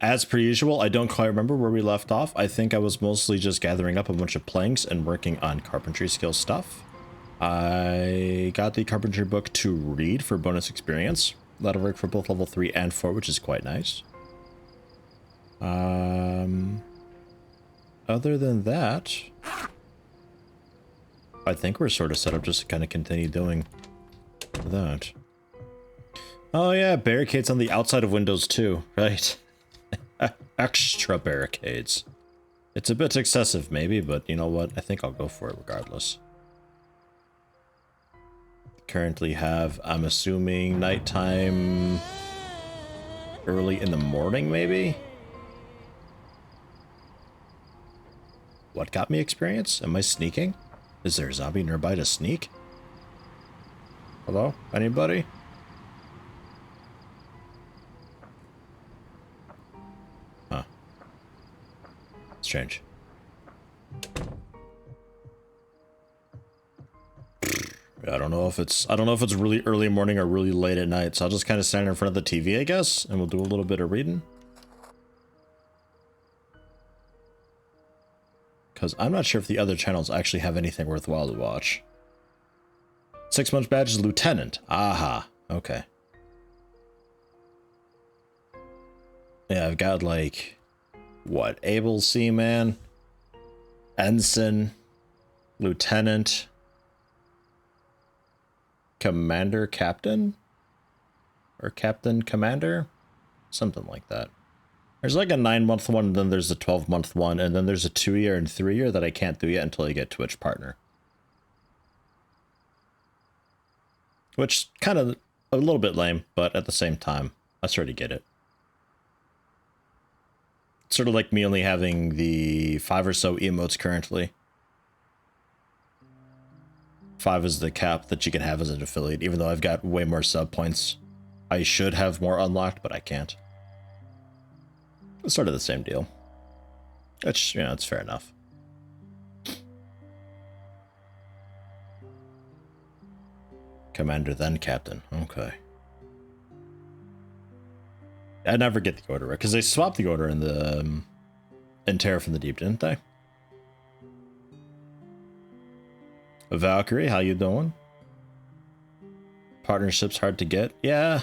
as per usual, I don't quite remember where we left off. I think I was mostly just gathering up a bunch of planks and working on carpentry skill stuff. I got the carpentry book to read for bonus experience. That'll work for both level 3 and 4, which is quite nice. Other than that, I think we're sort of set up just to kind of continue doing that. Oh yeah, barricades on the outside of windows too, right? Extra barricades. It's a bit excessive maybe, but you know what? I think I'll go for it regardless. Currently have, I'm assuming, nighttime early in the morning maybe? What got me experience? Am I sneaking? Is there a zombie nearby to sneak? Hello? Anybody? Huh. Strange. I don't know if it's really early morning or really late at night, so I'll just kind of stand in front of the TV, I guess, and we'll do a little bit of reading. Because I'm not sure if the other channels actually have anything worthwhile to watch. 6 months badge is Lieutenant. Aha. Okay. Yeah, I've got like, what? Able Seaman, Ensign, Lieutenant, Commander Captain? Or Captain Commander? Something like that. There's like a 9-month one, and then there's a 12-month one, and then there's a 2-year and 3-year that I can't do yet until I get Twitch partner. Which kind of a little bit lame, but at the same time, I sort of get it. It's sort of like me only having the 5 or so emotes currently. 5 is the cap that you can have as an affiliate, even though I've got way more sub points. I should have more unlocked, but I can't. It's sort of the same deal. It's, you know, it's fair enough. Commander, then Captain. Okay. I never get the order right, because they swapped the order in the in Terror from the Deep, didn't they? Valkyrie, how you doing? Partnership's hard to get. Yeah.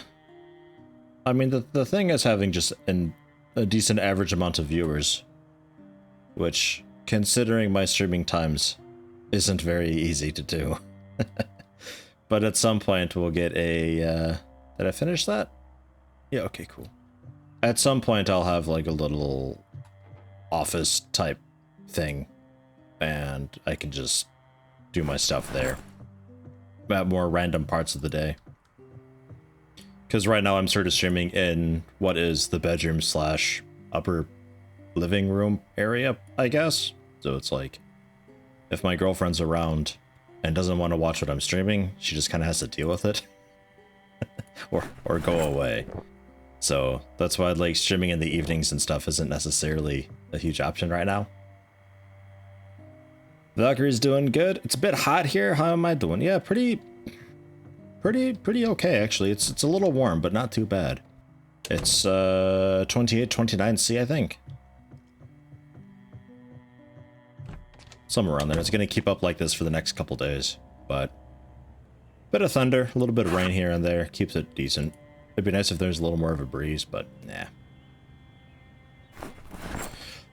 I mean, the thing is having just a decent average amount of viewers, which, considering my streaming times, isn't very easy to do. But at some point we'll get a, did I finish that? Yeah, okay, cool. At some point I'll have like a little office type thing, and I can just do my stuff there at more random parts of the day. Because right now I'm sort of streaming in what is the bedroom slash upper living room area, I guess. So it's like, if my girlfriend's around and doesn't want to watch what I'm streaming, she just kind of has to deal with it. or go away. So that's why like streaming in the evenings and stuff isn't necessarily a huge option right now. Valkyrie's doing good. It's a bit hot here. How am I doing? Yeah, pretty okay actually. It's a little warm, but not too bad. It's 28, 29 C, I think. Somewhere around there. It's gonna keep up like this for the next couple days, but bit of thunder, a little bit of rain here and there keeps it decent. It'd be nice if there's a little more of a breeze, but nah.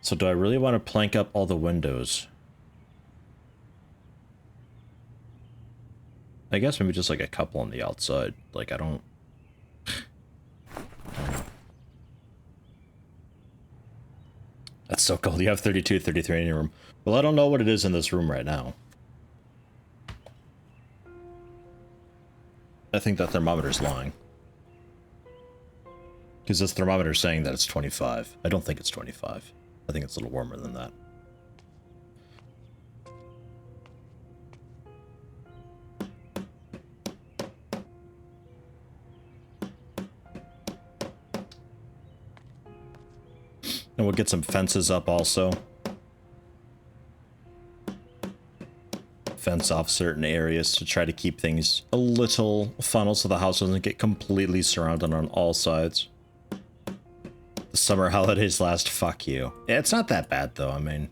So do I really want to plank up all the windows? I guess maybe just like a couple on the outside. Like, I don't... That's so cold. You have 32, 33 in your room. Well, I don't know what it is in this room right now. I think that thermometer's lying. Because this thermometer's saying that it's 25. I don't think it's 25. I think it's a little warmer than that. And we'll get some fences up also. Fence off certain areas to try to keep things a little funnel so the house doesn't get completely surrounded on all sides. The summer holidays last, fuck you. Yeah, it's not that bad though, I mean.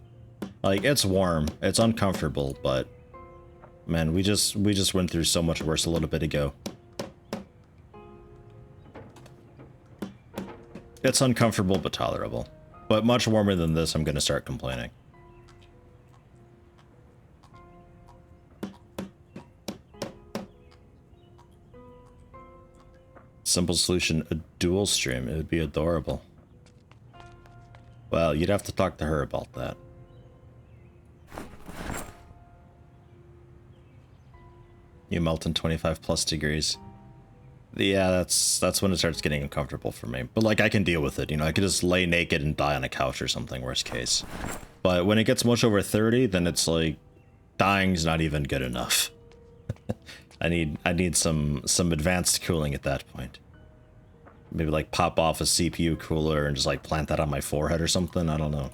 Like, it's warm, it's uncomfortable, but man, we just went through so much worse a little bit ago. It's uncomfortable but tolerable. But much warmer than this, I'm gonna start complaining. Simple solution, a dual stream. It would be adorable. Well, you'd have to talk to her about that. You melt in 25 plus degrees. Yeah, that's when it starts getting uncomfortable for me. But like, I can deal with it, you know, I could just lay naked and die on a couch or something, worst case. But when it gets much over 30, then it's like, dying's not even good enough. I need some advanced cooling at that point. Maybe like pop off a CPU cooler and just like plant that on my forehead or something, I don't know.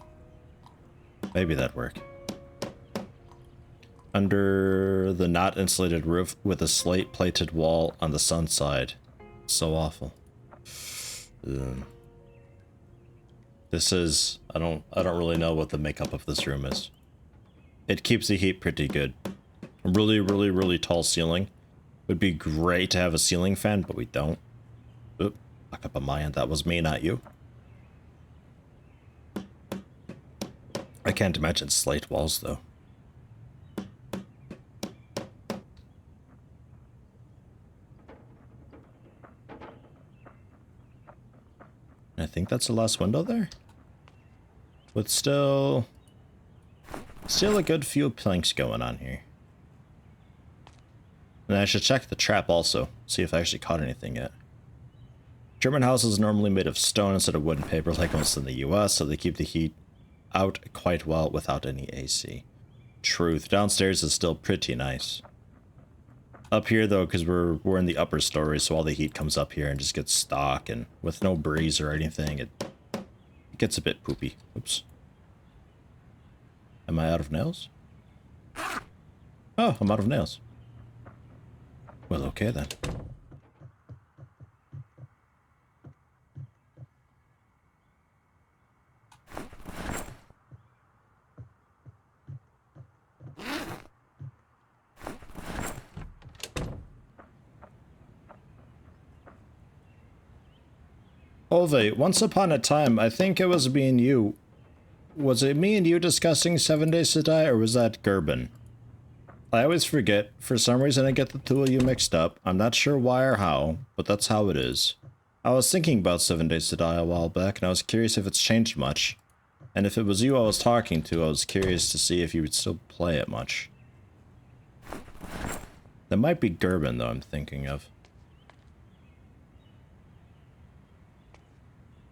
Maybe that'd work. Under the not insulated roof with a slate plated wall on the sun side. So awful. Ugh. This is, I don't really know what the makeup of this room is. It keeps the heat pretty good. A really tall ceiling. Would be great to have a ceiling fan, but we don't. Oop, back up on my end. That was me, not you. I can't imagine slate walls though. I think that's the last window there. With still a good few planks going on here. And I should check the trap also, see if I actually caught anything yet. German houses are normally made of stone instead of wood and paper like most in the US, so they keep the heat out quite well without any AC. Truth, downstairs is still pretty nice. Up here though, because we're in the upper story, so all the heat comes up here and just gets stuck, and with no breeze or anything, it gets a bit poopy. Oops. Am I out of nails? Oh, I'm out of nails. Well, okay then. Ove, once upon a time, I think it was me and you. Was it me and you discussing 7 Days to Die, or was that Gerben? I always forget. For some reason I get the two of you mixed up. I'm not sure why or how, but that's how it is. I was thinking about 7 Days to Die a while back, and I was curious if it's changed much. And if it was you I was talking to, I was curious to see if you would still play it much. That might be Gerben, though, I'm thinking of.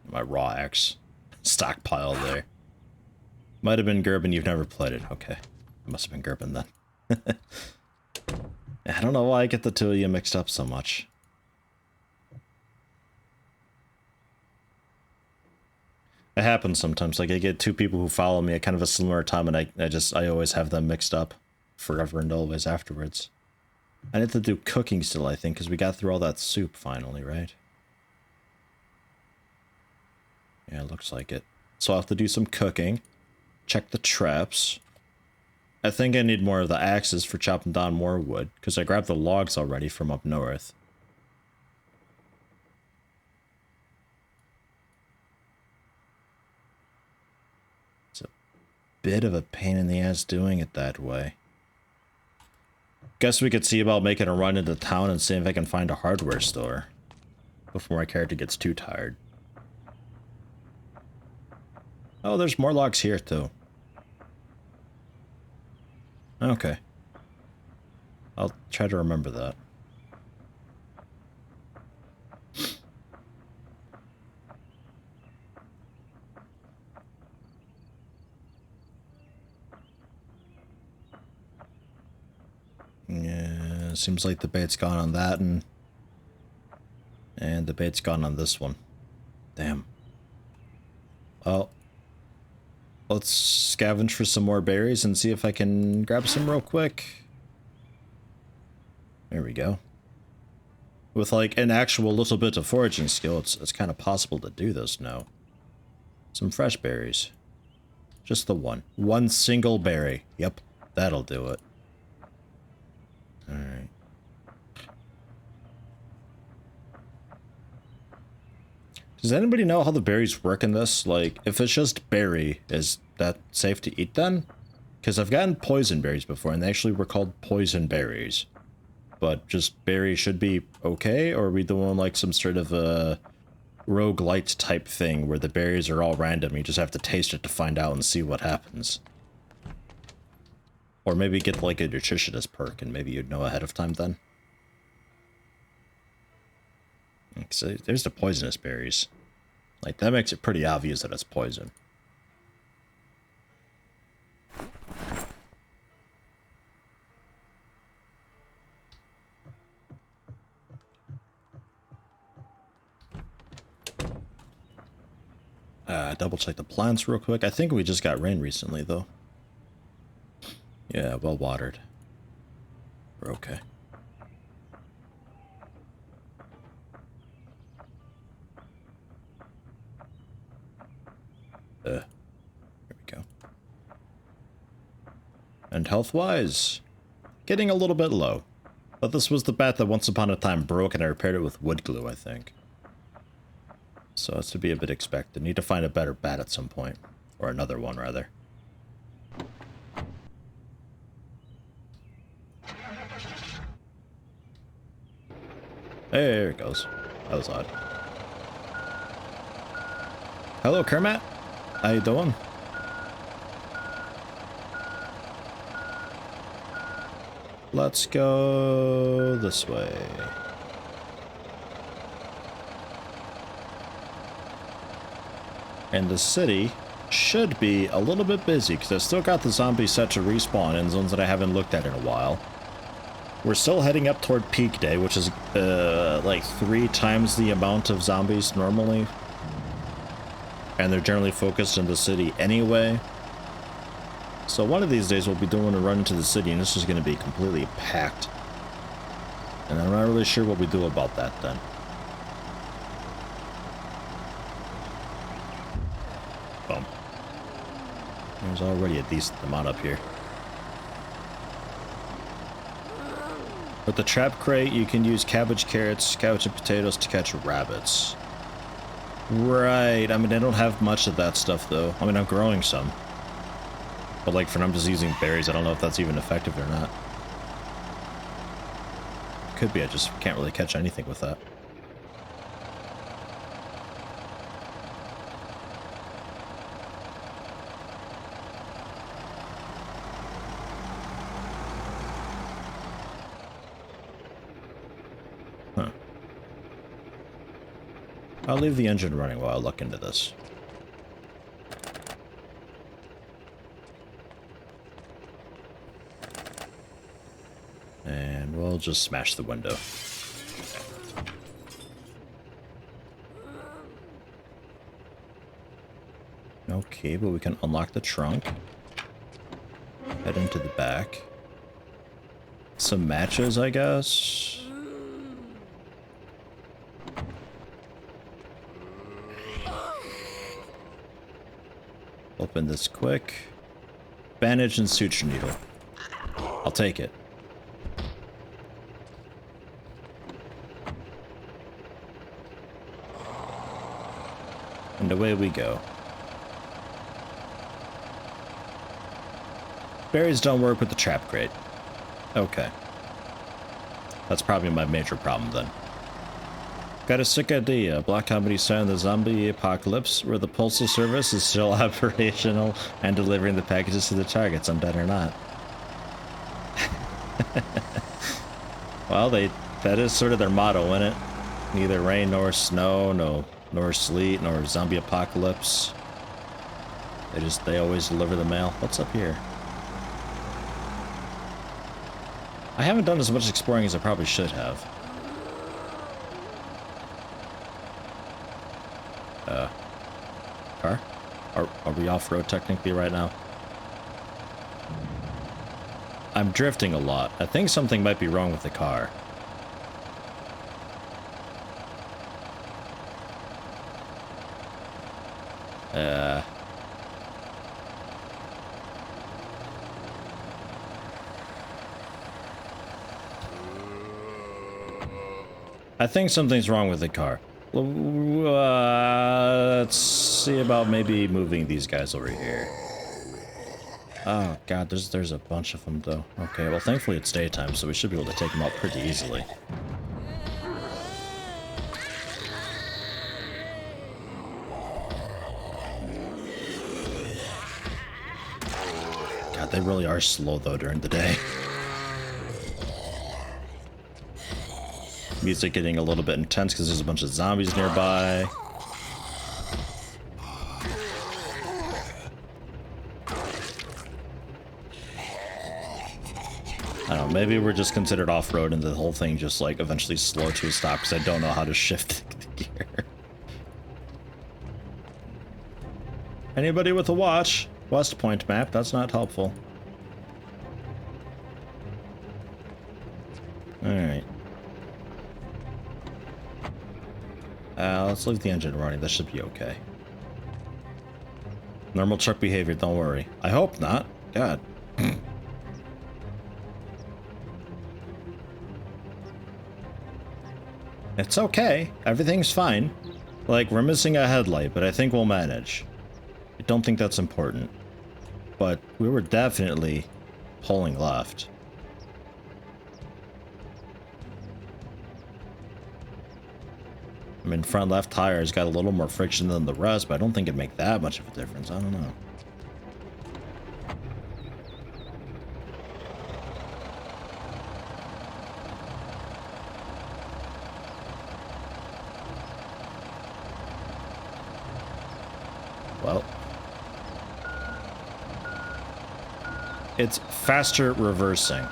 My raw axe stockpile there. Might have been Gerben, you've never played it. Okay. It must have been Gerben then. I don't know why I get the two of you mixed up so much. It happens sometimes. Like, I get two people who follow me at kind of a similar time, and I always have them mixed up forever and always afterwards. I need to do cooking still, I think, because we got through all that soup finally, right? Yeah, it looks like it. So I'll have to do some cooking. Check the traps. I think I need more of the axes for chopping down more wood, because I grabbed the logs already from up north. It's a bit of a pain in the ass doing it that way. Guess we could see about making a run into town and see if I can find a hardware store before my character gets too tired. Oh, there's more logs here, too. Okay. I'll try to remember that. Yeah, seems like the bait's gone on that, and the bait's gone on this one. Damn. Well, let's scavenge for some more berries and see if I can grab some real quick. There we go. With like an actual little bit of foraging skill, it's kind of possible to do this now. Some fresh berries. Just the one. One single berry. Yep, that'll do it. Alright. Does anybody know how the berries work in this? Like, if it's just berry, is that safe to eat then? Because I've gotten poison berries before, and they actually were called poison berries. But just berry should be okay? Or are we doing like some sort of a roguelite type thing where the berries are all random, you just have to taste it to find out and see what happens? Or maybe get like a nutritionist perk and maybe you'd know ahead of time then. So there's the poisonous berries. Like, that makes it pretty obvious that it's poison. Double check the plants real quick. I think we just got rain recently, though. Yeah, well watered. We're okay. There we go. And health-wise, getting a little bit low. But this was the bat that once upon a time broke and I repaired it with wood glue, I think. So that's to be a bit expected. Need to find a better bat at some point. Or another one, rather. Hey, there it goes. That was odd. Hello, Kermit. How you doing? Let's go this way. And the city should be a little bit busy because I've still got the zombies set to respawn in zones that I haven't looked at in a while. We're still heading up toward peak day, which is like 3 times the amount of zombies normally. And they're generally focused in the city anyway. So one of these days we'll be doing a run into the city and this is going to be completely packed. And I'm not really sure what we do about that then. Boom. There's already a decent amount up here. With the trap crate, you can use cabbage, carrots, cabbage, and potatoes to catch rabbits. Right, I mean, I don't have much of that stuff, though. I mean, I'm growing some. But, like, for I'm just using berries, I don't know if that's even effective or not. Could be, I just can't really catch anything with that. Huh. I'll leave the engine running while I look into this. And we'll just smash the window. Okay, but we can unlock the trunk. Head into the back. Some matches, I guess. Open this quick. Bandage and suture needle. I'll take it. And away we go. Berries don't work with the trap crate. Okay. That's probably my major problem then. Got a sick idea. Black Company starting the zombie apocalypse where the postal service is still operational and delivering the packages to the targets, undead or not. Well, that is sort of their motto, isn't it? Neither rain nor snow, nor sleet, nor zombie apocalypse. They always deliver the mail. What's up here? I haven't done as much exploring as I probably should have. Car? Are we off-road technically right now? I'm drifting a lot. I think something might be wrong with the car. I think something's wrong with the car. Let's see about maybe moving these guys over here. Oh god, there's a bunch of them though. Okay, well thankfully it's daytime, so we should be able to take them out pretty easily. God, they really are slow though during the day. Music getting a little bit intense because there's a bunch of zombies nearby. I don't know, maybe we're just considered off-road and the whole thing just like eventually slow to a stop because I don't know how to shift the gear. Anybody with a watch? West Point map, that's not helpful. Alright. Let's leave the engine running, that should be okay. Normal truck behavior, don't worry. I hope not. God. It's okay. Everything's fine. Like, we're missing a headlight, but I think we'll manage. I don't think that's important. But we were definitely pulling left. I mean, front left tire's got a little more friction than the rest, but I don't think it'd make that much of a difference. I don't know. Well, it's faster reversing.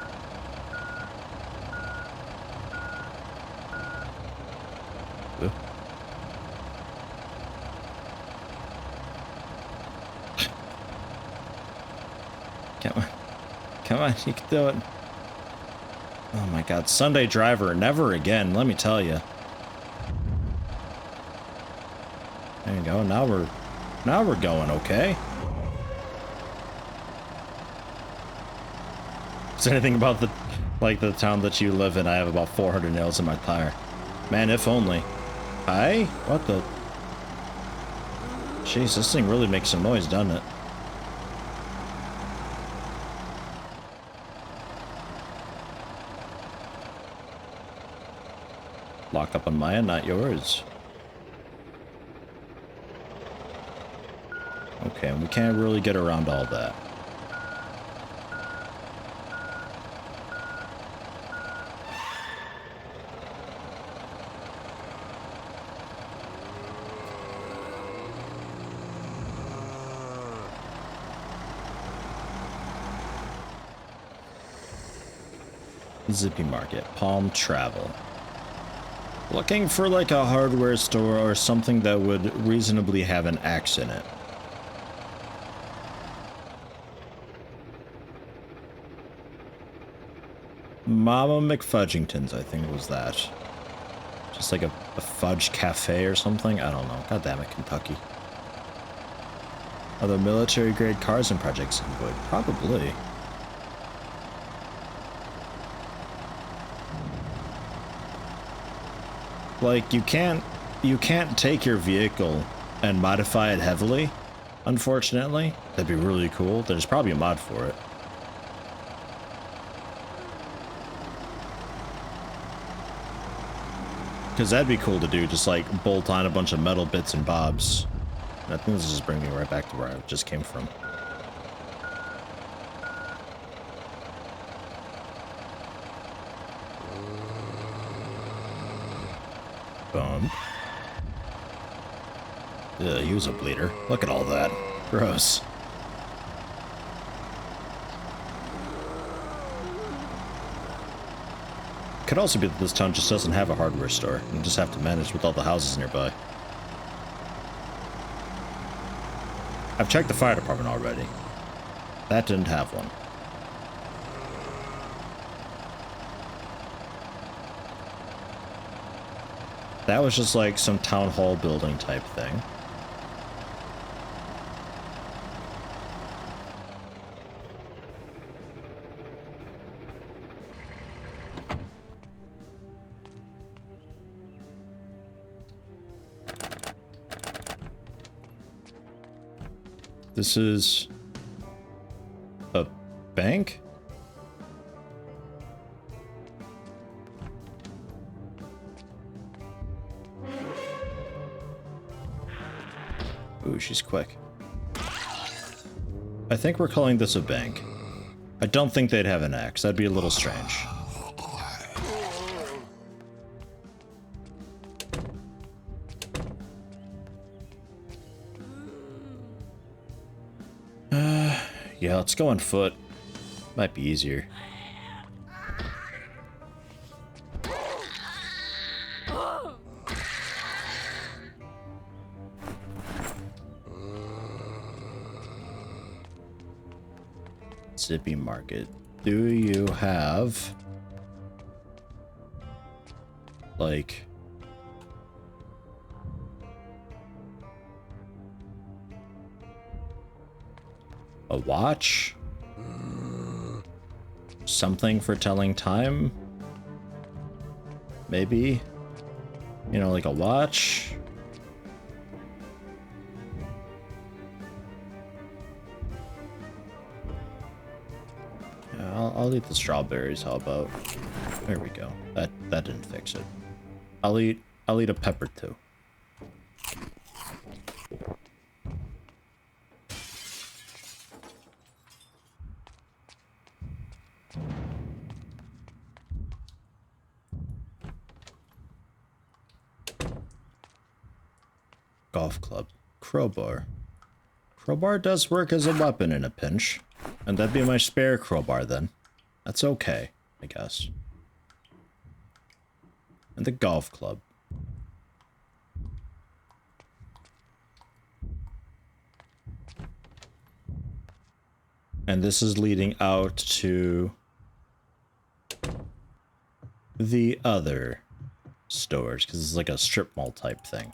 Ooh. Come on, you can do it. Oh my god, Sunday driver, never again, let me tell you. There you go, now we're going okay. Is there anything about the town that you live in? I have about 400 nails in my tire. Man, if only. Hi? What the? Jeez, this thing really makes some noise, doesn't it? Lock up on my end, not yours. Okay, we can't really get around all that. Zippy Market, Palm Travel. Looking for like a hardware store or something that would reasonably have an axe in it. Mama McFudgington's, I think was that. Just like a fudge cafe or something? I don't know. God damn it, Kentucky. Are there military grade cars and projects in Zomboid? Probably. Like, you can't take your vehicle and modify it heavily, unfortunately. That'd be really cool. There's probably a mod for it. Because that'd be cool to do, just like bolt on a bunch of metal bits and bobs. And I think this is just bringing me right back to where I just came from. Bump. Ugh, use a bleeder. Look at all that. Gross. Could also be that this town just doesn't have a hardware store. You just have to manage with all the houses nearby. I've checked the fire department already. That didn't have one. That was just like some town hall building type thing. This is a bank? Ooh, she's quick. I think we're calling this a bank. I don't think they'd have an axe. That'd be a little strange. Yeah, let's go on foot. Might be easier. Zippy Market. Do you have like a watch? Something for telling time? Maybe? You know, like a watch? Yeah, I'll eat the strawberries, how about? There we go. That didn't fix it. I'll eat a pepper too. Golf club. Crowbar. Crowbar does work as a weapon in a pinch. And that'd be my spare crowbar then. That's okay, I guess. And the golf club. And this is leading out to the other stores, because it's like a strip mall type thing.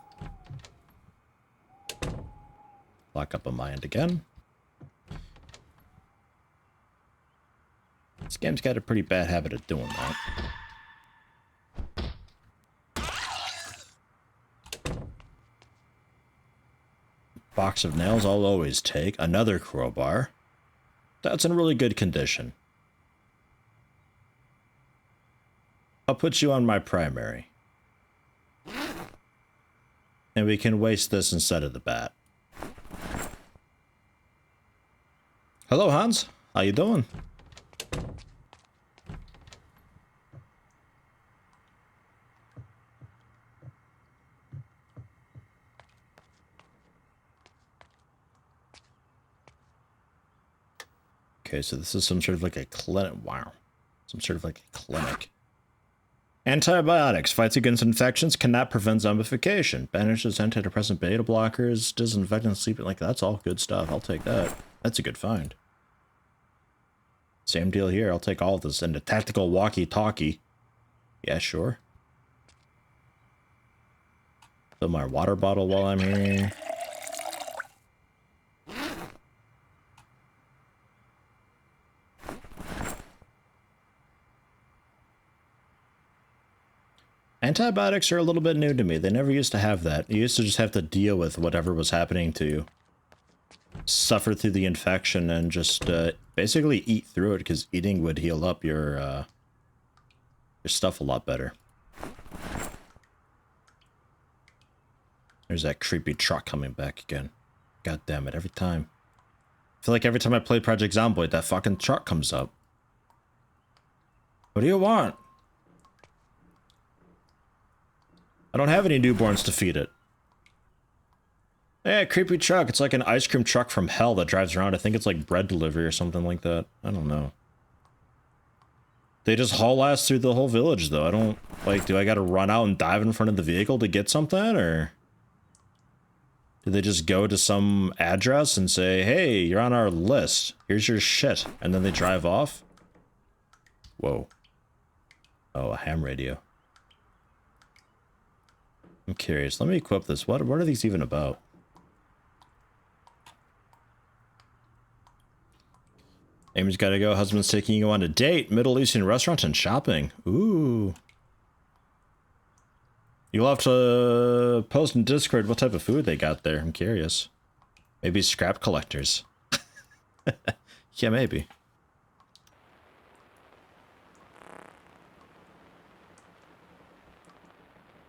Lock up a mind again. This game's got a pretty bad habit of doing that. Box of nails I'll always take. Another crowbar. That's in really good condition. I'll put you on my primary. And we can waste this instead of the bat. Hello, Hans. How you doing? Okay, so this is some sort of like a clinic. Wow. Some sort of like a clinic. Antibiotics. Fights against infections. Cannot prevent zombification. Banishes antidepressant beta blockers. Disinfectant sleep. Like, that's all good stuff. I'll take that. That's a good find. Same deal here. I'll take all of this. And a tactical walkie-talkie. Yeah, sure. Fill my water bottle while I'm here. Antibiotics are a little bit new to me. They never used to have that. You used to just have to deal with whatever was happening to you. Suffer through the infection and just basically eat through it, because eating would heal up your stuff a lot better. There's that creepy truck coming back again. God damn it, every time. I feel like every time I play Project Zomboid, that fucking truck comes up. What do you want? I don't have any newborns to feed it. Yeah, creepy truck. It's like an ice cream truck from hell that drives around. I think it's like bread delivery or something like that. I don't know. They just haul ass through the whole village, though. I don't... Like, do I gotta run out and dive in front of the vehicle to get something, or... Do they just go to some address and say, hey, you're on our list. Here's your shit. And then they drive off? Whoa. Oh, a ham radio. I'm curious. Let me equip this. What are these even about? Amy's gotta go. Husband's taking you on a date. Middle Eastern restaurant and shopping. Ooh. You'll have to post in Discord what type of food they got there. I'm curious. Maybe scrap collectors. Yeah, maybe.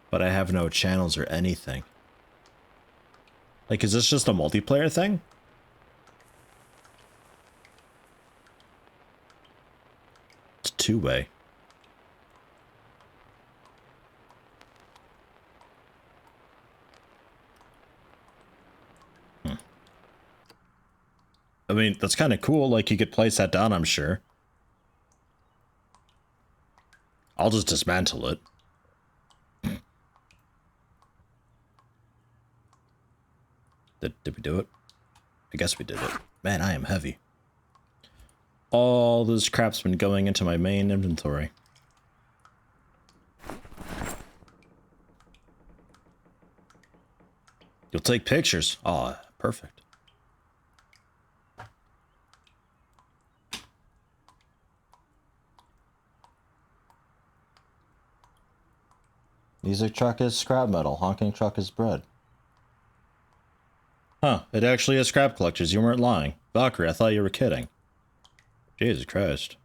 But I have no channels or anything. Like, is this just a multiplayer thing? It's two-way. I mean, that's kind of cool. Like, you could place that down, I'm sure. I'll just dismantle it. Did we do it? I guess we did it. Man, I am heavy. All this crap's been going into my main inventory. You'll take pictures. Oh, perfect. Music truck is scrap metal. Honking truck is bread. Huh, it actually is scrap collectors. You weren't lying. Valkyrie, I thought you were kidding. Jesus Christ.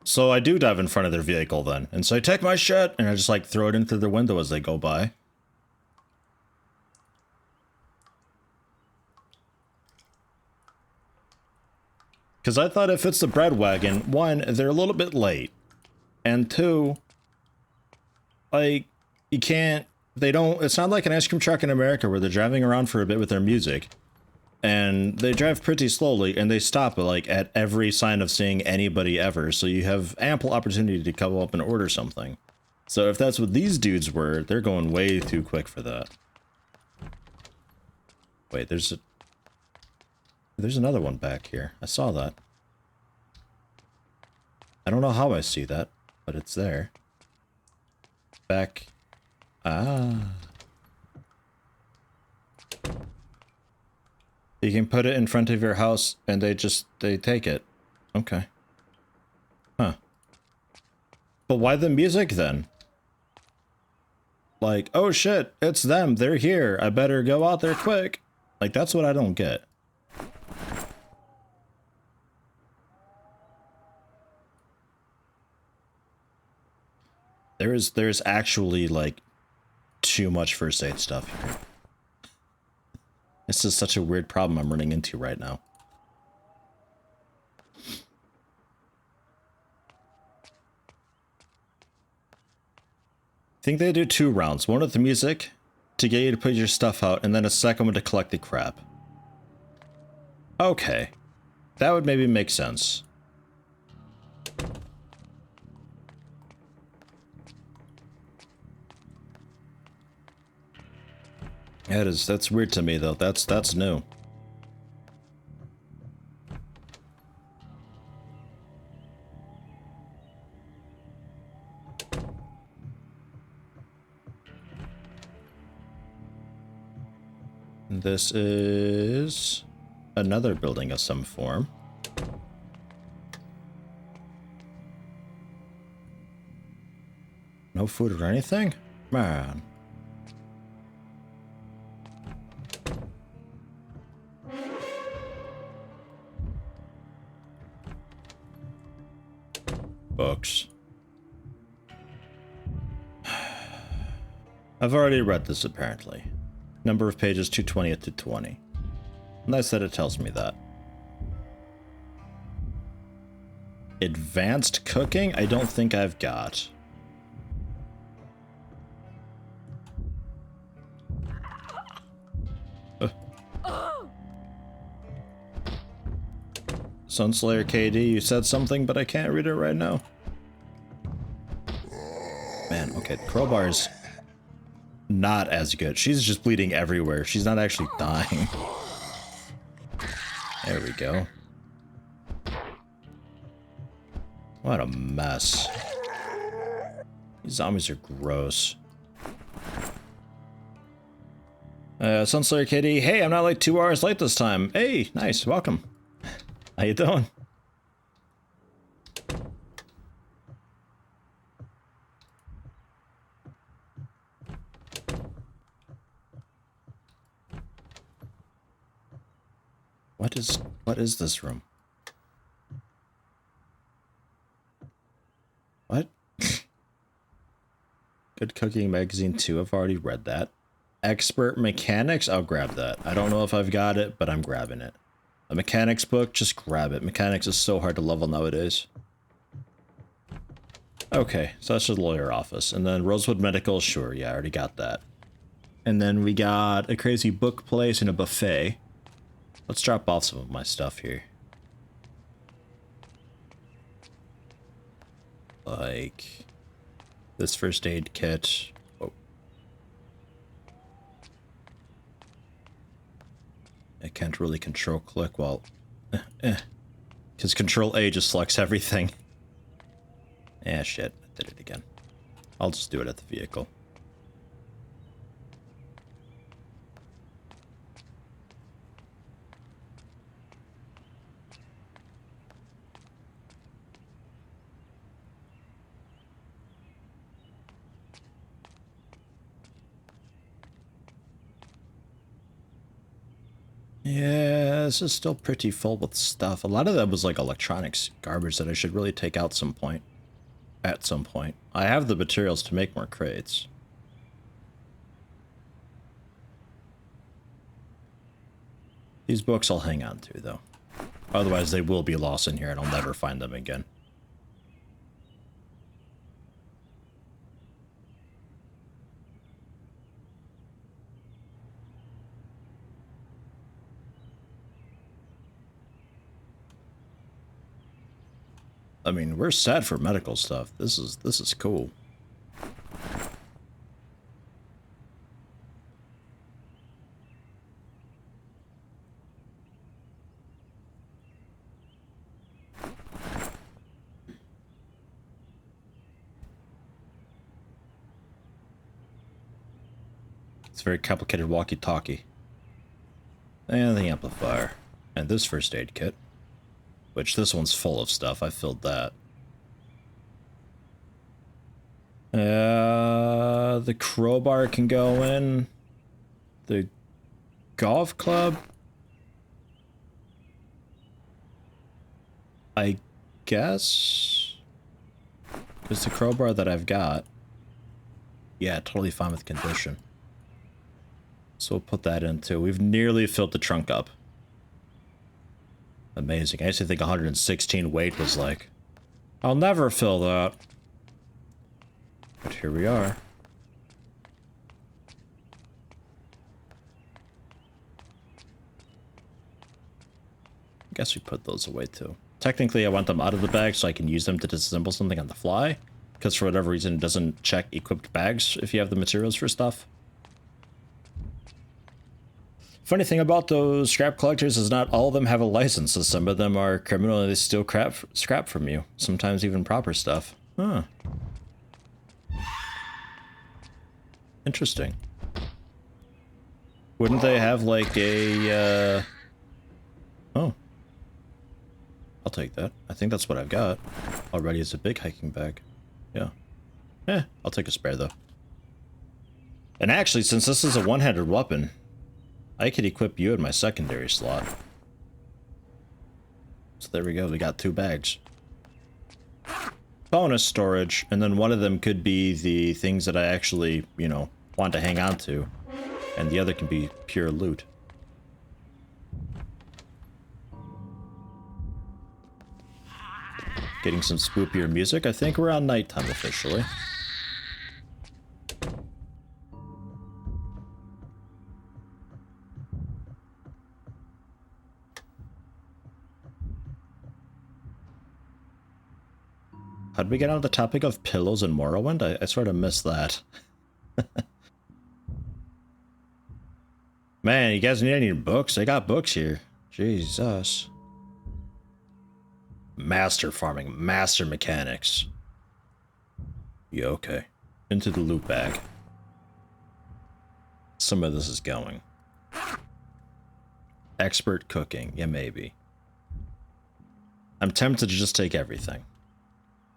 So I do dive in front of their vehicle then, and say, take my shit! And I just like throw it in through the window as they go by. Because I thought if it's the bread wagon, one, they're a little bit late. And two, like, you can't, they don't, it's not like an ice cream truck in America where they're driving around for a bit with their music. And they drive pretty slowly and they stop like at every sign of seeing anybody ever. So you have ample opportunity to come up and order something. So if that's what these dudes were, they're going way too quick for that. Wait, there's another one back here. I saw that. I don't know how I see that, but it's there. Back. Ah. You can put it in front of your house and they take it. Okay. Huh. But why the music then? Like, oh shit, it's them, they're here, I better go out there quick. Like, that's what I don't get. There's actually, like, too much first aid stuff here. This is such a weird problem I'm running into right now. I think they do 2 rounds. One with the music, to get you to put your stuff out, and then a second one to collect the crap. Okay. That would maybe make sense. That's weird to me though. That's new. This is another building of some form. No food or anything? Man. Books. I've already read this apparently. Number of pages 220 to 20. Nice that it tells me that. Advanced cooking? I don't think I've got. Sunslayer KD, you said something, but I can't read it right now. Man, okay, crowbar's not as good. She's just bleeding everywhere. She's not actually dying. There we go. What a mess. These zombies are gross. Sunslayer KD, hey, I'm not like 2 hours late this time. Hey, nice, welcome. How you doing? What is this room? What? Good Cooking Magazine 2, I've already read that. Expert Mechanics, I'll grab that. I don't know if I've got it, but I'm grabbing it. A mechanics book, just grab it. Mechanics is so hard to level nowadays. Okay, so that's the lawyer office. And then Rosewood Medical, sure, yeah, I already got that. And then we got a crazy book place and a buffet. Let's drop off some of my stuff here. Like this first aid kit. Oh. I can't really control click while... Because control A just selects everything. Yeah, shit. I did it again. I'll just do it at the vehicle. Yeah, this is still pretty full with stuff. A lot of that was like electronics garbage that I should really take out some point. At some point. I have the materials to make more crates. These books I'll hang on to, though. Otherwise they will be lost in here and I'll never find them again. I mean, we're set for medical stuff. This is cool. It's a very complicated walkie-talkie. And the amplifier. And this first aid kit. Which, this one's full of stuff. I filled that. The crowbar can go in. The golf club? I guess? Because the crowbar that I've got... Yeah, totally fine with condition. So we'll put that in too. We've nearly filled the trunk up. Amazing. I used to think 116 weight was like, I'll never fill that. But here we are. I guess we put those away too. Technically, I want them out of the bag so I can use them to disassemble something on the fly. Because for whatever reason, it doesn't check equipped bags if you have the materials for stuff. Funny thing about those scrap collectors is not all of them have a license, so some of them are criminal and they steal scrap from you. Sometimes even proper stuff. Huh. Interesting. Wouldn't they have like a, Oh. I'll take that. I think that's what I've got. Already is a big hiking bag. Yeah. I'll take a spare though. And actually, since this is a one-handed weapon, I could equip you in my secondary slot. So there we go, we got 2 bags. Bonus storage, and then one of them could be the things that I actually, you know, want to hang on to. And the other can be pure loot. Getting some spookier music. I think we're on nighttime officially. How did we get on the topic of pillows and Morrowind? I sort of missed that. Man, you guys need any books? I got books here. Jesus. Master farming, master mechanics. Yeah, okay. Into the loot bag. Some of this is going. Expert cooking. Yeah, maybe. I'm tempted to just take everything.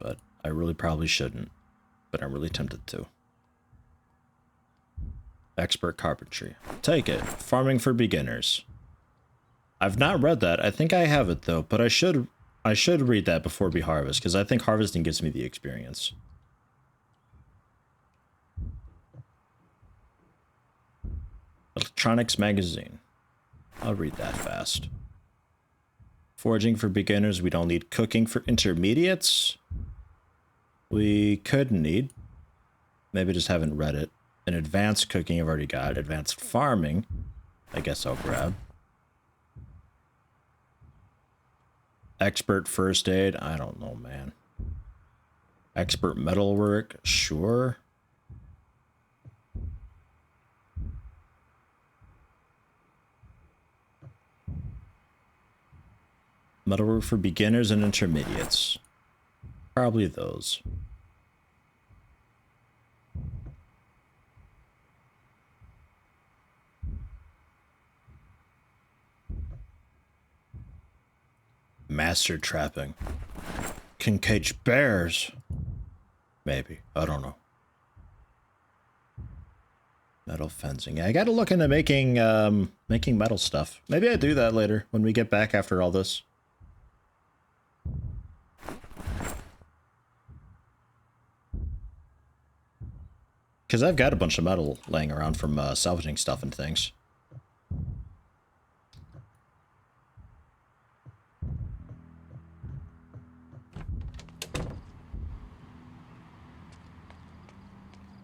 But I really probably shouldn't. But I'm really tempted to. Expert carpentry. Take it. Farming for beginners. I've not read that. I think I have it though, but I should read that before we harvest, because I think harvesting gives me the experience. Electronics magazine. I'll read that fast. Foraging for beginners. We don't need cooking for intermediates. We could need. Maybe just haven't read it. An advanced cooking I've already got. Advanced farming. I guess I'll grab. Expert first aid. I don't know, man. Expert metalwork. Sure. Metalwork for beginners and intermediates. Probably those. Master trapping. Can cage bears. Maybe. I don't know. Metal fencing. Yeah, I gotta look into making metal stuff. Maybe I do that later when we get back after all this. Because I've got a bunch of metal laying around from salvaging stuff and things.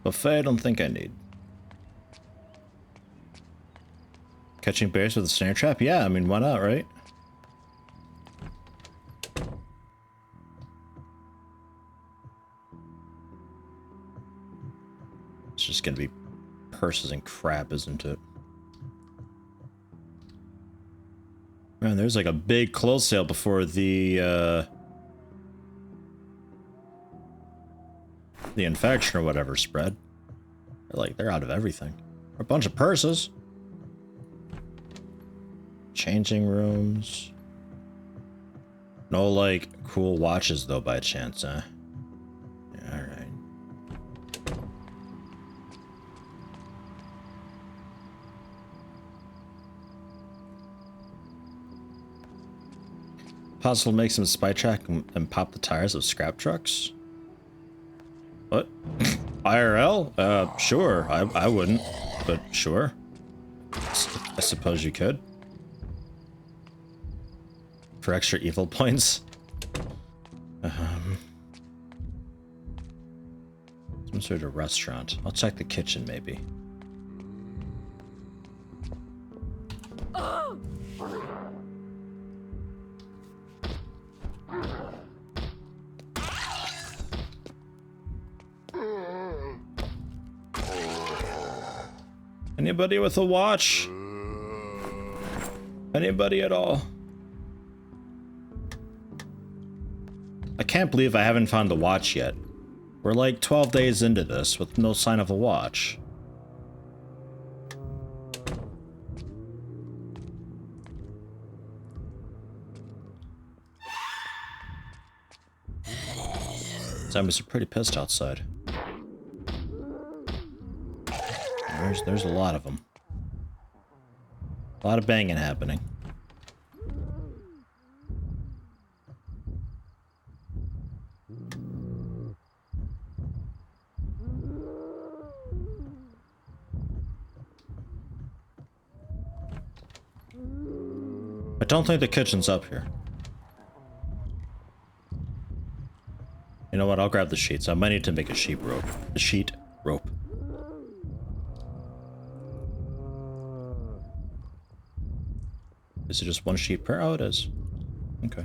Buffet, I don't think I need. Catching bears with a snare trap? Yeah, I mean, why not, right? It's just gonna be purses and crap, isn't it? Man, there's like a big close sale before the infection or whatever spread. They're out of everything. A bunch of purses. Changing rooms. No, like, cool watches, though, by chance, huh? Yeah, alright. Possible to make some spy track and pop the tires of scrap trucks? What? IRL? Sure. I wouldn't, but sure. I suppose you could. For extra evil points. Some sort of restaurant. I'll check the kitchen, maybe. Anybody with a watch? Anybody at all? I can't believe I haven't found a watch yet. We're like 12 days into this with no sign of a watch. Zombies are pretty pissed outside. There's a lot of them. A lot of banging happening. I don't think the kitchen's up here. You know what? I'll grab the sheets. I might need to make a sheet rope. A sheet rope. Is it just one sheet per? Oh, it is. Okay.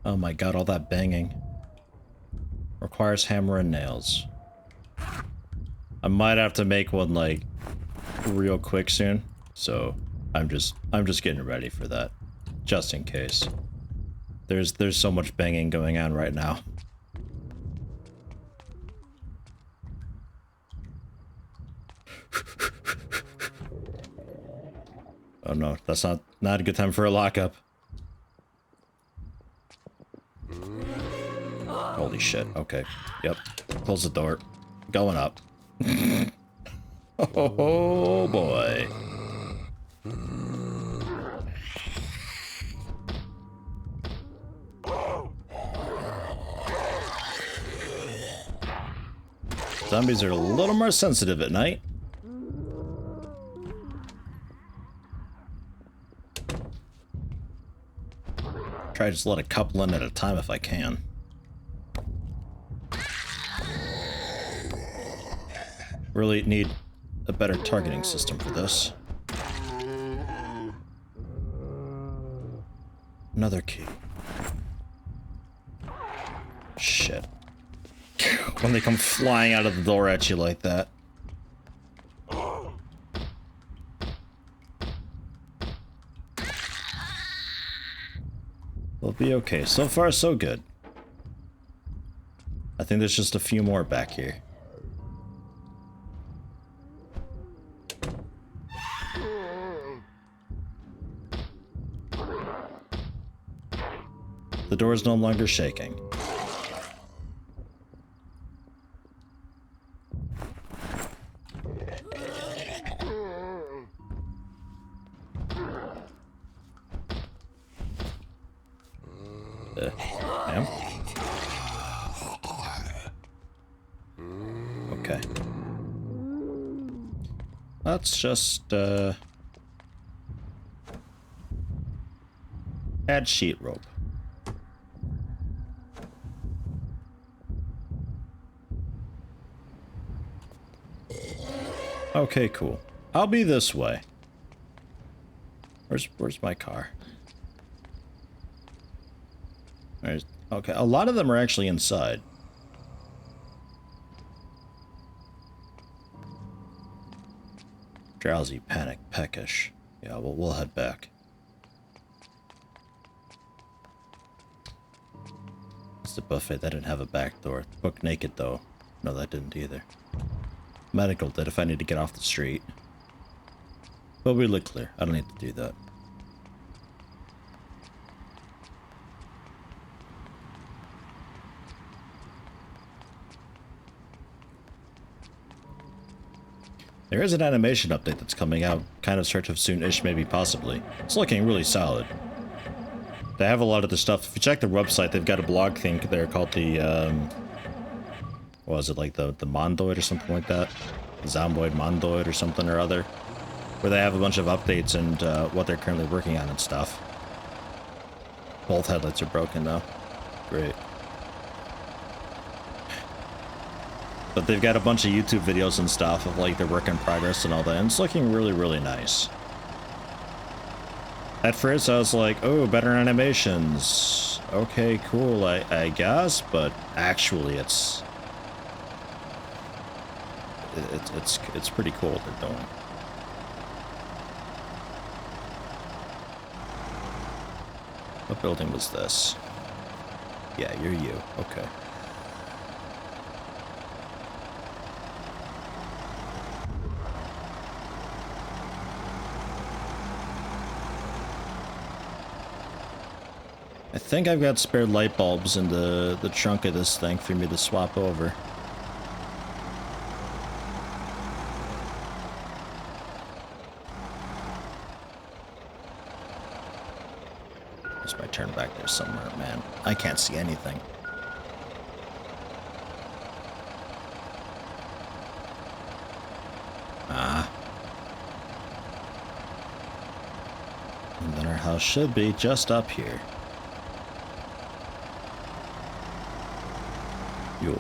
Oh my god, all that banging. Requires hammer and nails. I might have to make one, like, real quick soon. So, I'm just getting ready for that. Just in case. There's so much banging going on right now. Oh no, that's not a good time for a lockup. Holy shit, okay. Yep. Close the door. Going up. Oh boy. Zombies are a little more sensitive at night. Try to just let a couple in at a time if I can. Really need a better targeting system for this. Another key. Shit. When they come flying out of the door at you like that. We'll be okay. So far, so good. I think there's just a few more back here. The door is no longer shaking. Damn. Okay. Let's just, add sheet rope. Okay, cool. I'll be this way. Where's my car? Okay, a lot of them are actually inside. Drowsy, panic, peckish. Yeah, we'll head back. It's the buffet. That didn't have a back door. Book naked, though. No, that didn't either. Medical did if I need to get off the street. But we look clear. I don't need to do that. There is an animation update that's coming out, kind of sort of soon-ish, maybe possibly. It's looking really solid. They have a lot of the stuff. If you check their website, they've got a blog thing there called the, what was it, like the Mondoid or something like that? Zomboid Mondoid or something or other. Where they have a bunch of updates and what they're currently working on and stuff. Both headlights are broken though. Great. But they've got a bunch of YouTube videos and stuff of like their work in progress and all that, and it's looking really, really nice. At first I was like, oh, better animations. Okay, cool, I guess, but actually it's pretty cool what they're doing. What building was this? Yeah, you're you. Okay. I think I've got spare light bulbs in the trunk of this thing for me to swap over. Just my turn back there somewhere, man. I can't see anything. Ah. And then our house should be just up here. Yo.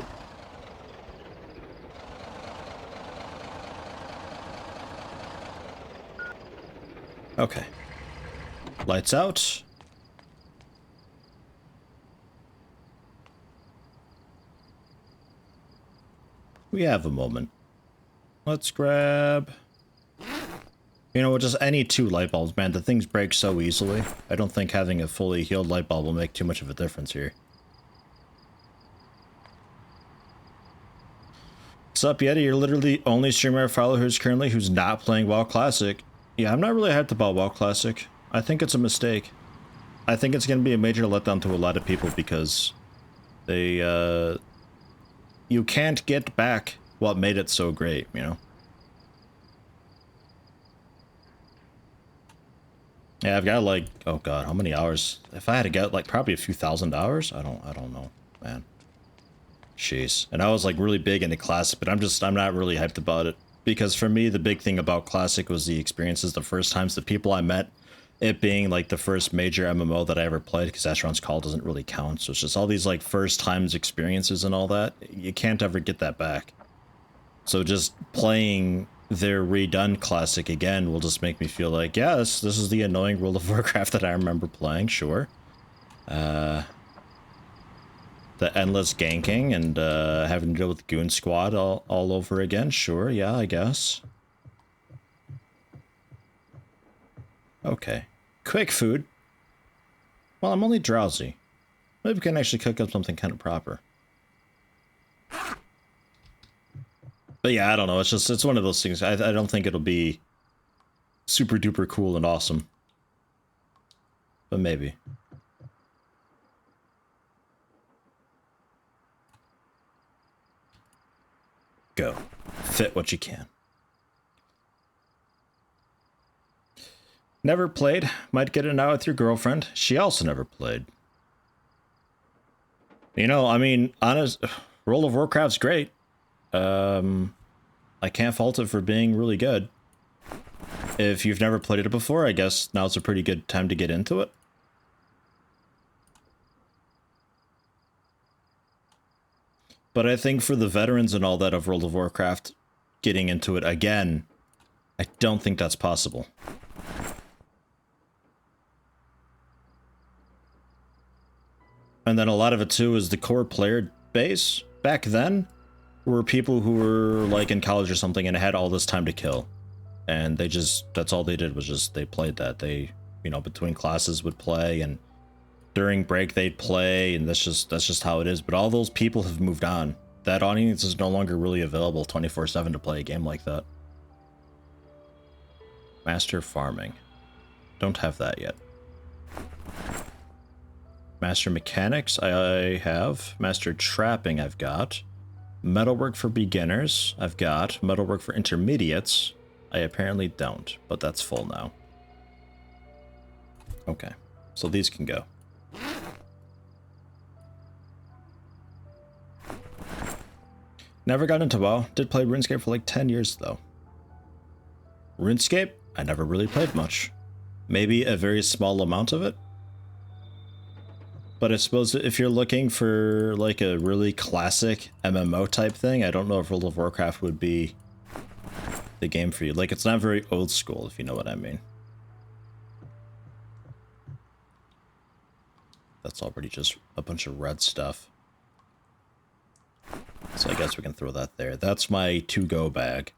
Okay. Lights out. We have a moment. Let's grab... You know what, just any 2 light bulbs, man. The things break so easily. I don't think having a fully healed light bulb will make too much of a difference here. What's up, Yeti? You're literally the only streamer I follow who's not playing WoW Classic. Yeah, I'm not really hyped about WoW Classic. I think it's a mistake. I think it's going to be a major letdown to a lot of people because they, you can't get back what made it so great, you know? Yeah, I've got like, oh god, how many hours? If I had to get like probably a few thousand hours, I don't know, man. Jeez. And I was like really big into Classic, but I'm not really hyped about it. Because for me, the big thing about Classic was the experiences, the first times, the people I met, it being like the first major MMO that I ever played, because Asheron's Call doesn't really count. So it's just all these like first times experiences and all that. You can't ever get that back. So just playing their redone Classic again will just make me feel like, yeah, this is the annoying World of Warcraft that I remember playing, sure. The endless ganking and having to deal with Goon Squad all over again, sure, yeah, I guess. Okay. Quick food. Well, I'm only drowsy. Maybe we can actually cook up something kind of proper. But yeah, I don't know. It's one of those things. I don't think it'll be super duper cool and awesome. But maybe. Go. Fit what you can. Never played. Might get it now with your girlfriend. She also never played. You know, I mean, honest, World of Warcraft's great. I can't fault it for being really good. If you've never played it before, I guess now's a pretty good time to get into it. But I think for the veterans and all that of World of Warcraft, getting into it again, I don't think that's possible. And then a lot of it too is the core player base back then were people who were like in college or something and had all this time to kill. And they just, that's all they did was just, they played that. They, you know, between classes would play and during break they'd play, and that's just how it is. But all those people have moved on. That audience is no longer really available 24/7 to play a game like that. Master Farming. Don't have that yet. Master Mechanics I have. Master Trapping I've got. Metalwork for beginners I've got. Metalwork for intermediates I apparently don't, but that's full now. Okay, so these can go. Never got into WoW. Did play RuneScape for like 10 years though. RuneScape? I never really played much. Maybe a very small amount of it. But I suppose if you're looking for like a really classic MMO type thing, I don't know if World of Warcraft would be the game for you. Like, it's not very old school, if you know what I mean. That's already just a bunch of red stuff. So I guess we can throw that there. That's my to-go bag.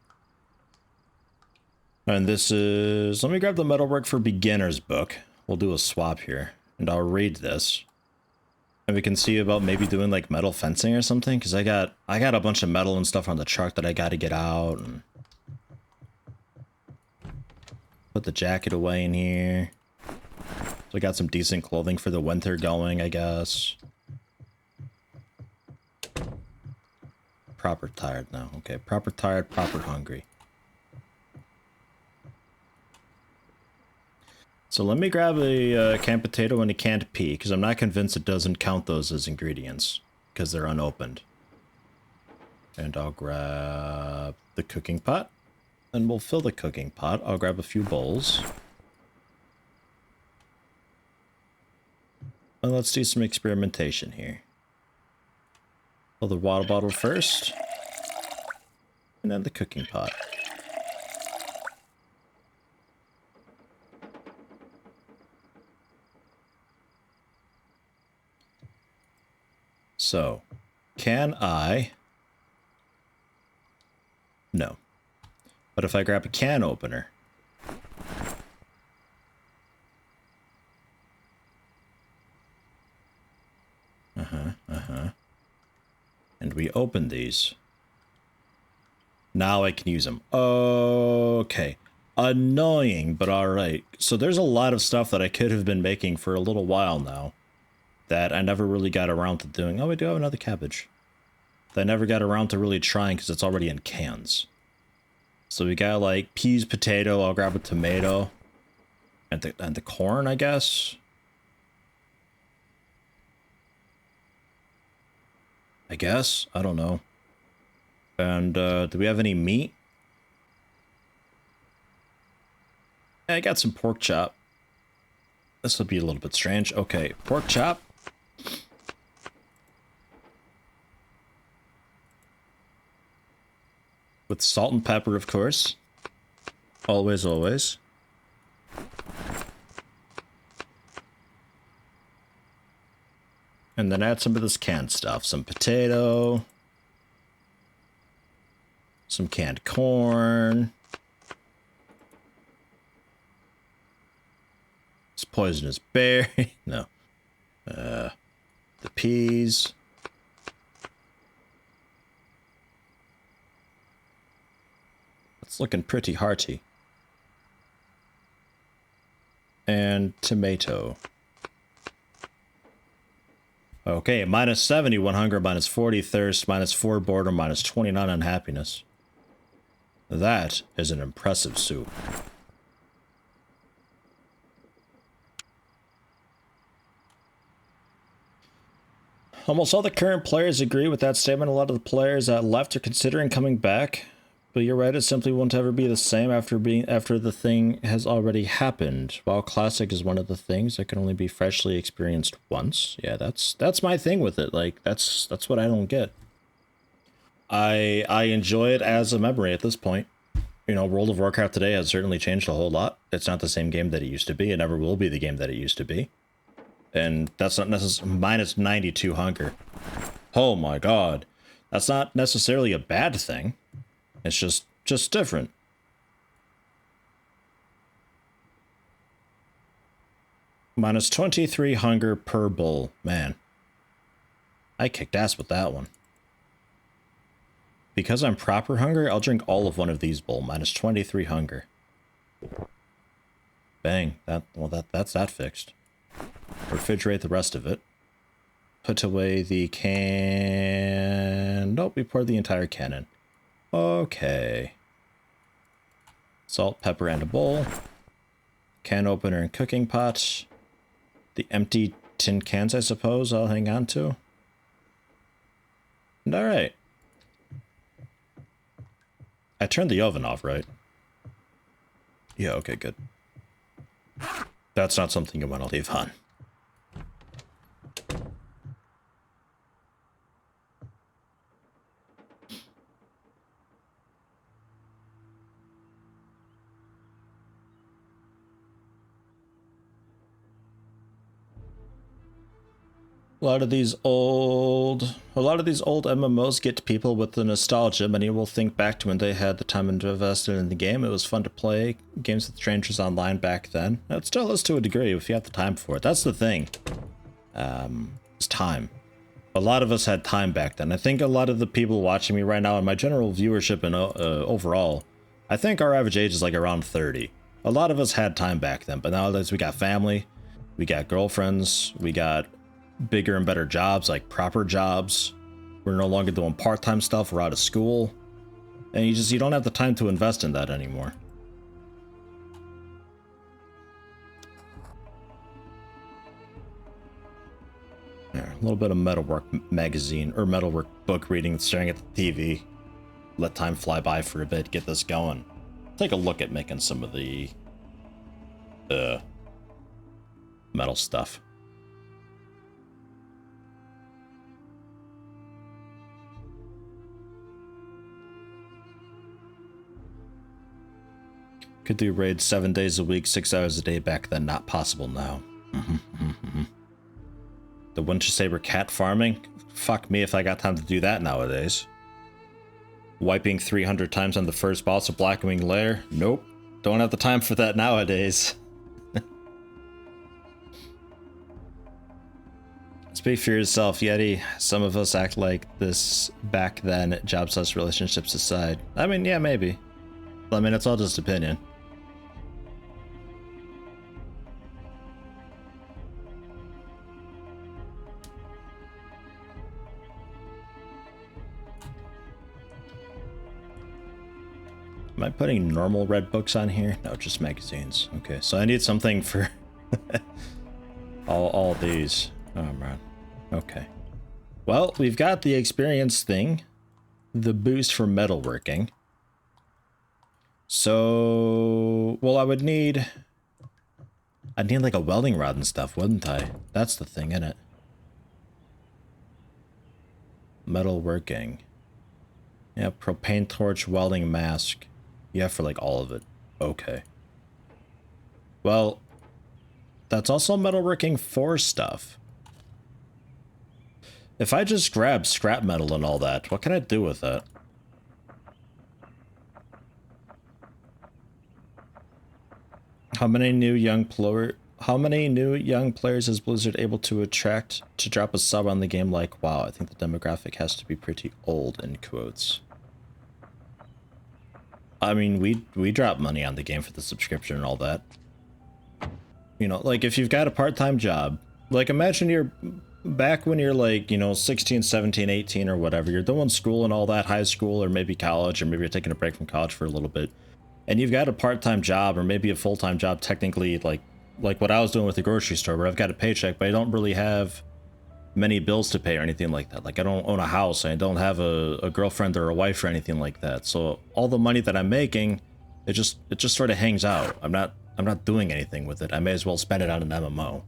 And this is... Let me grab the Metalwork for Beginners book. We'll do a swap here. And I'll read this. And we can see about maybe doing like metal fencing or something. Because I got a bunch of metal and stuff on the truck that I got to get out. And put the jacket away in here. So I got some decent clothing for the winter going, I guess. Proper tired now. Okay, proper tired, proper hungry. So let me grab a canned potato and a canned pea, because I'm not convinced it doesn't count those as ingredients, because they're unopened. And I'll grab the cooking pot, and we'll fill the cooking pot. I'll grab a few bowls. And let's do some experimentation here. Fill the water bottle first, and then the cooking pot. So, can I? No. But if I grab a can opener, and we open these, now I can use them. Okay. Annoying, but alright. So there's a lot of stuff that I could have been making for a little while now that I never really got around to doing. Oh, we do have another cabbage. That I never got around to really trying because it's already in cans. So we got like peas, potato, I'll grab a tomato. And the corn, I guess. I guess? I don't know. And, do we have any meat? I got some pork chop. This will be a little bit strange. Okay, pork chop. With salt and pepper, of course. Always, always. And then add some of this canned stuff. Some potato. Some canned corn. This poisonous berry. No. The peas. It's looking pretty hearty. And tomato. Okay, minus 71 hunger, minus 40 thirst, minus 4 boredom, minus 29 unhappiness. That is an impressive soup. Almost all the current players agree with that statement. A lot of the players that left are considering coming back. But you're right, it simply won't ever be the same after the thing has already happened. While classic is one of the things that can only be freshly experienced once. Yeah, that's my thing with it. Like that's what I don't get. I enjoy it as a memory at this point. You know, World of Warcraft today has certainly changed a whole lot. It's not the same game that it used to be. It never will be the game that it used to be. And that's not necessarily minus 92 hunger. Oh my god. That's not necessarily a bad thing. It's just different. Minus 23 hunger per bowl. Man. I kicked ass with that one. Because I'm proper hungry, I'll drink all of one of these bowl. Minus 23 hunger. Bang. That's that fixed. Refrigerate the rest of it. Put away the can. Nope, we poured the entire can in. Okay. Salt, pepper, and a bowl. Can opener and cooking pot. The empty tin cans, I suppose, I'll hang on to. And alright. I turned the oven off, right? Yeah, okay, good. That's not something you want to leave on. A lot of these old MMOs get to people with the nostalgia. Many will think back to when they had the time to invest in the game. It was fun to play games with strangers online back then. It still is to a degree if you have the time for it. That's the thing. It's time. A lot of us had time back then. I think a lot of the people watching me right now and my general viewership and overall, I think our average age is like around 30. A lot of us had time back then, but nowadays we got family, we got girlfriends, we got bigger and better jobs, like proper jobs. We're no longer doing part-time stuff. We're out of school, and you don't have the time to invest in that anymore. Yeah, a little bit of metalwork magazine or metalwork book reading, staring at the TV. Let time fly by for a bit. Get this going. Take a look at making some of the metal stuff. Could do raids 7 days a week, 6 hours a day back then. Not possible now. The Winter Saber cat farming? Fuck me if I got time to do that nowadays. Wiping 300 times on the first boss of Blackwing Lair? Nope. Don't have the time for that nowadays. Speak for yourself, Yeti. Some of us act like this back then, jobs, relationships aside. I mean, yeah, maybe. I mean, it's all just opinion. Am I putting normal red books on here? No, just magazines. Okay, so I need something for all these. Oh man. Okay. Well, we've got the experience thing, the boost for metalworking. So, well, I'd need like a welding rod and stuff, wouldn't I? That's the thing, isn't it? Metalworking. Yeah, propane torch, welding mask. Yeah, for like all of it. Okay. Well, that's also metalworking 4 stuff. If I just grab scrap metal and all that, what can I do with that? How many new young players is Blizzard able to attract to drop a sub on the game like, wow, I think the demographic has to be pretty old, in quotes. I mean, we drop money on the game for the subscription and all that. You know, like if you've got a part-time job, like imagine you're back when you're like, you know, 16, 17, 18 or whatever, you're doing school and all that, high school or maybe college, or maybe you're taking a break from college for a little bit. And you've got a part-time job or maybe a full-time job, technically, like what I was doing with the grocery store, where I've got a paycheck, but I don't really have many bills to pay or anything like that. Like I don't own a house, I don't have a girlfriend or a wife or anything like that. So all the money that I'm making, it just sort of hangs out. I'm not doing anything with it. I may as well spend it on an MMO.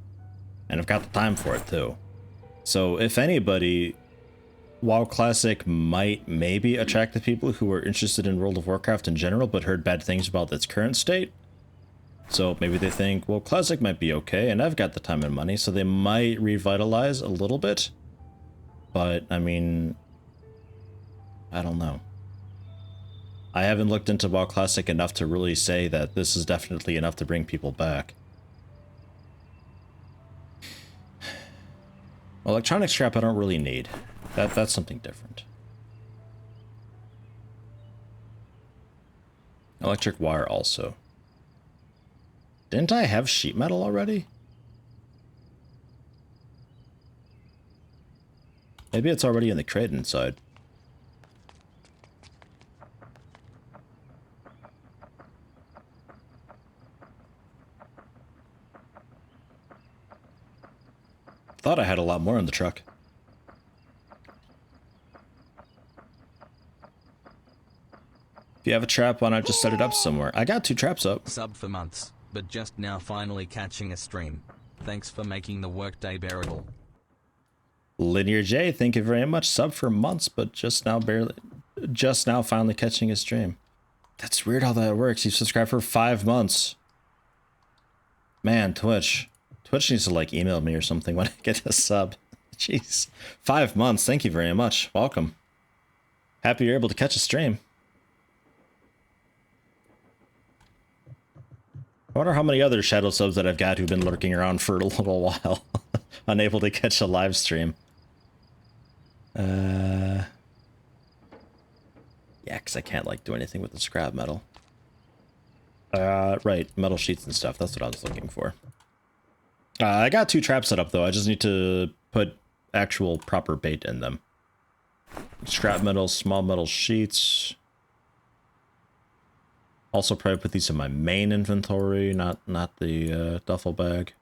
And I've got the time for it too. So if anybody, WoW Classic might maybe attract the people who are interested in World of Warcraft in general, but heard bad things about its current state. So maybe they think, well, Classic might be okay, and I've got the time and money, so they might revitalize a little bit. But, I mean, I don't know. I haven't looked into WoW Classic enough to really say that this is definitely enough to bring people back. Electronic scrap I don't really need. That's something different. Electric wire also. Didn't I have sheet metal already? Maybe it's already in the crate inside. Thought I had a lot more in the truck. If you have a trap, why not just set it up somewhere? I got 2 traps up. Sub for months, but just now finally catching a stream. Thanks for making the workday bearable. Linear J, thank you very much. Sub for months, but just now finally catching a stream. That's weird how that works. You subscribe for 5 months. Man, Twitch needs to like email me or something when I get a sub. Jeez. 5 months, thank you very much. Welcome. Happy you're able to catch a stream. I wonder how many other shadow subs that I've got who've been lurking around for a little while, unable to catch a live stream. Yeah, because I can't like do anything with the scrap metal. Right, metal sheets and stuff. That's what I was looking for. I got 2 traps set up though. I just need to put actual proper bait in them. Scrap metal, small metal sheets. Also probably put these in my main inventory, not the duffel bag.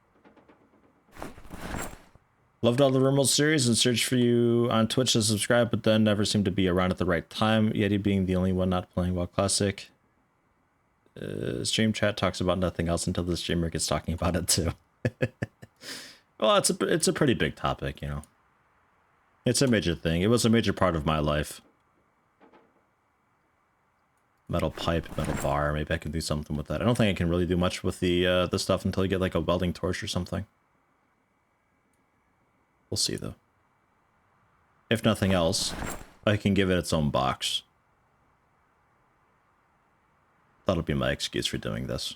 Loved all the Rumble series and searched for you on Twitch to subscribe, but then never seemed to be around at the right time. Yeti being the only one not playing WoW Classic. Stream chat talks about nothing else until the streamer gets talking about it too. Well, it's a pretty big topic, you know. It's a major thing. It was a major part of my life. Metal pipe, metal bar. Maybe I can do something with that. I don't think I can really do much with the stuff until you get like a welding torch or something. We'll see though. If nothing else, I can give it its own box. That'll be my excuse for doing this.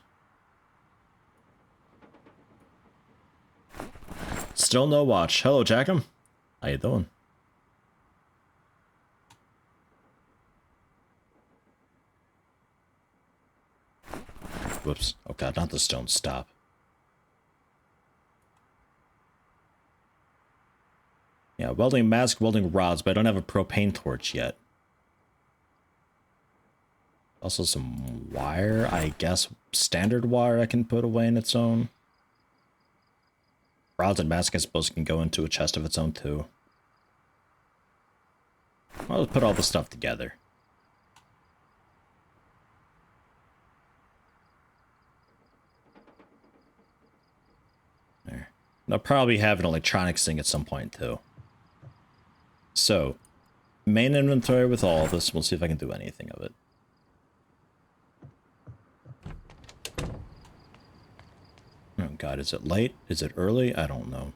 Still no watch. Hello, Jackham. How you doing? Whoops. Oh god, not the stone. Stop. Yeah, welding mask, welding rods, but I don't have a propane torch yet. Also some wire, I guess standard wire I can put away in its own. Rods and mask, I suppose, can go into a chest of its own too. I'll just put all the stuff together. There. I'll probably have an electronics thing at some point too. So, main inventory with all of this. We'll see if I can do anything of it. Oh god, is it late? Is it early? I don't know.